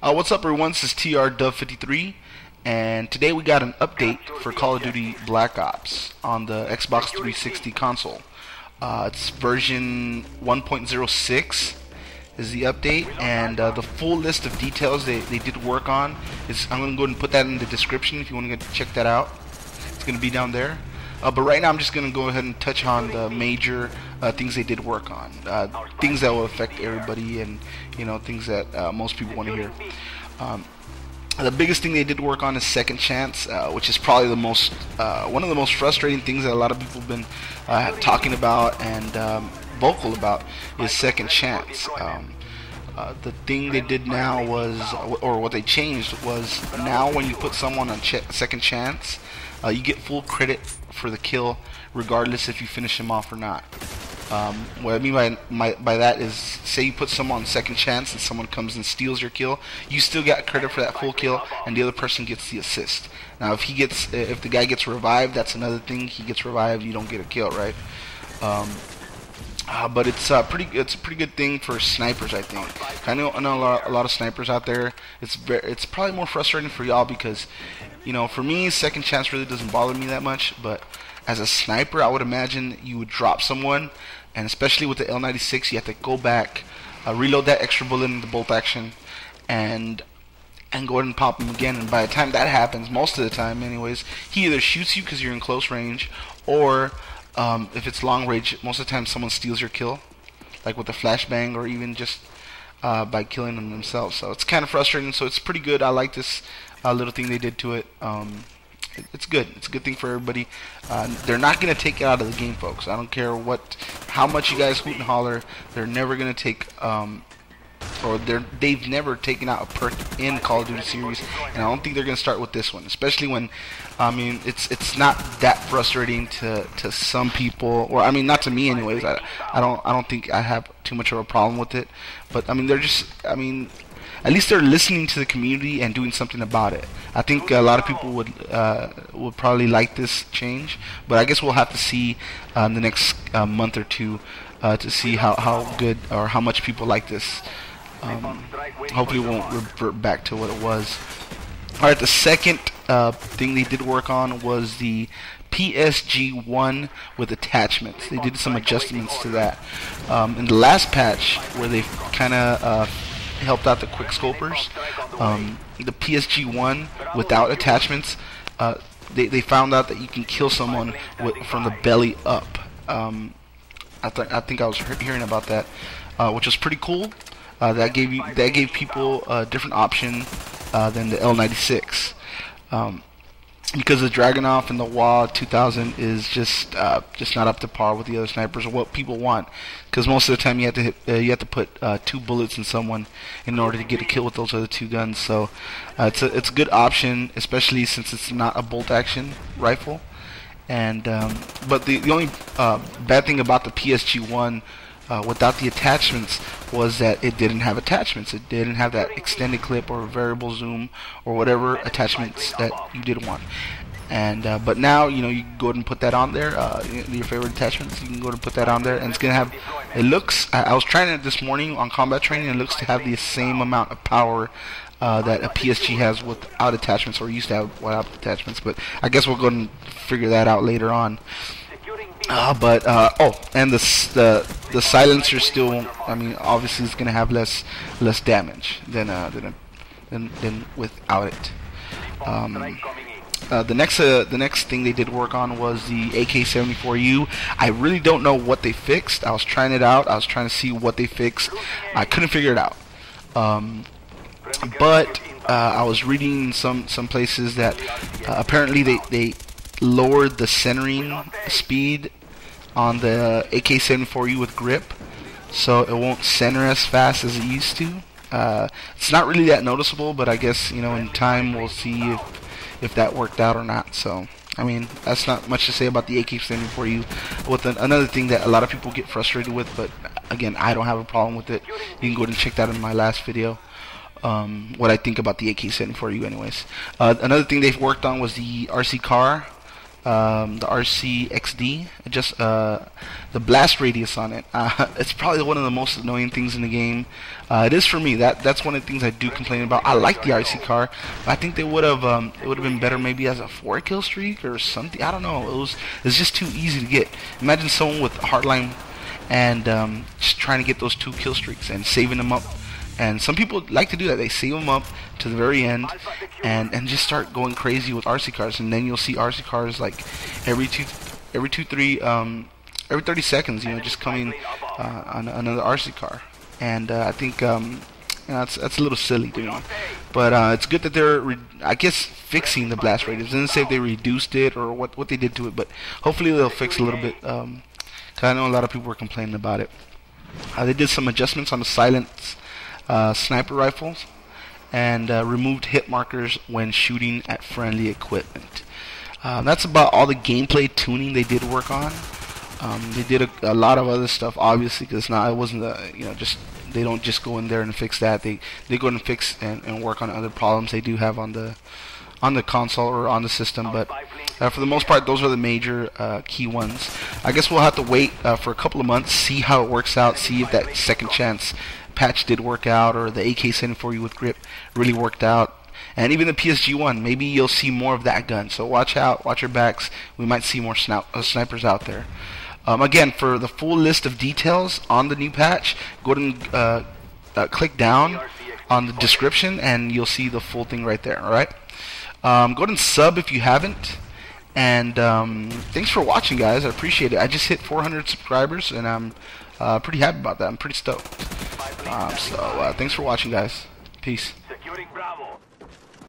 What's up, everyone? This is TR Dove 53, and today we got an update for Call of Duty Black Ops on the Xbox 360 console. It's version 1.06 is the update, and the full list of details they did work on is, I'm going to go ahead and put that in the description if you want to go check that out. It's going to be down there. But right now I'm just going to go ahead and touch on the major things they did work on. Things that will affect everybody, and things that most people want to hear. The biggest thing they did work on is Second Chance, which is probably the most one of the most frustrating things that a lot of people have been talking about and vocal about is Second Chance. The thing they did now was, or what they changed was, now when you put someone on Second Chance, you get full credit for the kill regardless if you finish him off or not. What I mean by that is, say you put someone on Second Chance and someone comes and steals your kill, you still get credit for that full kill, and the other person gets the assist. Now if the guy gets revived, that's another thing. He gets revived, you don't get a kill, right? But it's a pretty good thing for snipers, I think. I know a lot of snipers out there. It's probably more frustrating for y'all because, for me, Second Chance really doesn't bother me that much. But as a sniper, I would imagine you would drop someone, and especially with the L96, you have to go back, reload that extra bullet in the bolt action, and go ahead and pop him again. And by the time that happens, most of the time, anyways, he either shoots you because you're in close range, or if it's long range, most of the time someone steals your kill, like with a flashbang, or even just by killing them themselves. So it's kind of frustrating. So it's pretty good. I like this little thing they did to it. It's good. It's a good thing for everybody. They're not gonna take it out of the game, folks. I don't care how much you guys hoot and holler. They're never gonna take they've never taken out a perk in Call of Duty series, and I don't think they're gonna start with this one, especially when, it's not that frustrating to some people, or not to me anyways. I don't think I have too much of a problem with it, but at least they're listening to the community and doing something about it. I think a lot of people would probably like this change, but I guess we'll have to see in the next month or two to see how good or how much people like this. Hopefully it won't revert back to what it was. Alright, the second thing they did work on was the PSG-1 with attachments. They did some adjustments to that. In the last patch, where they kind of helped out the quick scopers, the PSG-1 without attachments, they found out that you can kill someone from the belly up. I think I was hearing about that, which was pretty cool. That gave people a different option than the L96, because the Dragunov and the WA 2000 is just not up to par with the other snipers or what people want. Because most of the time you have to put 2 bullets in someone in order to get a kill with those other 2 guns. So it's a good option, especially since it's not a bolt action rifle. And but the only bad thing about the PSG-1 without the attachments was that it didn't have attachments. It didn't have that extended clip or variable zoom or whatever attachments that you did want. And but now you can go ahead and put that on there. Your favorite attachments, you can go ahead and put that on there, and it's gonna have. It looks. I was trying it this morning on combat training. And it looks to have the same amount of power that a PSG has without attachments, or used to have without attachments. But I guess we'll go ahead and figure that out later on. And the silencer still, obviously it's gonna have less damage than without it. The next thing they did work on was the AK-74U. I really don't know what they fixed. I was trying it out. I was trying to see what they fixed. I couldn't figure it out. But I was reading some places that apparently they lowered the centering speed on the AK-74U with grip, so it won't center as fast as it used to. It's not really that noticeable, but I guess in time we'll see if that worked out or not. So that's not much to say about the AK-74U. With another thing that a lot of people get frustrated with, but again, I don't have a problem with it. You can go ahead and check that in my last video. What I think about the AK-74U anyways. Another thing they've worked on was the RC car. the RC XD, just the blast radius on it. It's probably one of the most annoying things in the game. It is for me. That's one of the things I do complain about. I like the RC car, but I think they would have it would have been better maybe as a 4-kill streak or something. I don't know. It's just too easy to get. Imagine someone with hardline and just trying to get those 2-kill streaks and saving them up. And some people like to do that. They save them up to the very end and just start going crazy with RC cars. And then you'll see RC cars like every 30 seconds, you know, just coming on another RC car. And I think you know, that's a little silly, you know. But it's good that they're, I guess, fixing the blast radius. It doesn't say if they reduced it or what they did to it, but hopefully they'll fix a little bit. 'Cause I know a lot of people were complaining about it. They did some adjustments on the silence sniper rifles and removed hit markers when shooting at friendly equipment. That's about all the gameplay tuning they did work on. They did a lot of other stuff, obviously, because it wasn't you know, just they don't just go in there and fix that. They go in and fix and work on other problems they do have on the console or on the system. But for the most part, those are the major key ones. I guess we'll have to wait for a couple of months, see how it works out, see if that second chance patch did work out, or the AK-74 with grip really worked out. And even the PSG-1, maybe you'll see more of that gun. So watch out, watch your backs. We might see more snipers out there. Again, for the full list of details on the new patch, go ahead and click down on the description, and you'll see the full thing right there. All right. Go ahead and sub if you haven't. And thanks for watching, guys. I appreciate it. I just hit 400 subscribers, and I'm pretty happy about that. I'm pretty stoked. So thanks for watching, guys. Peace.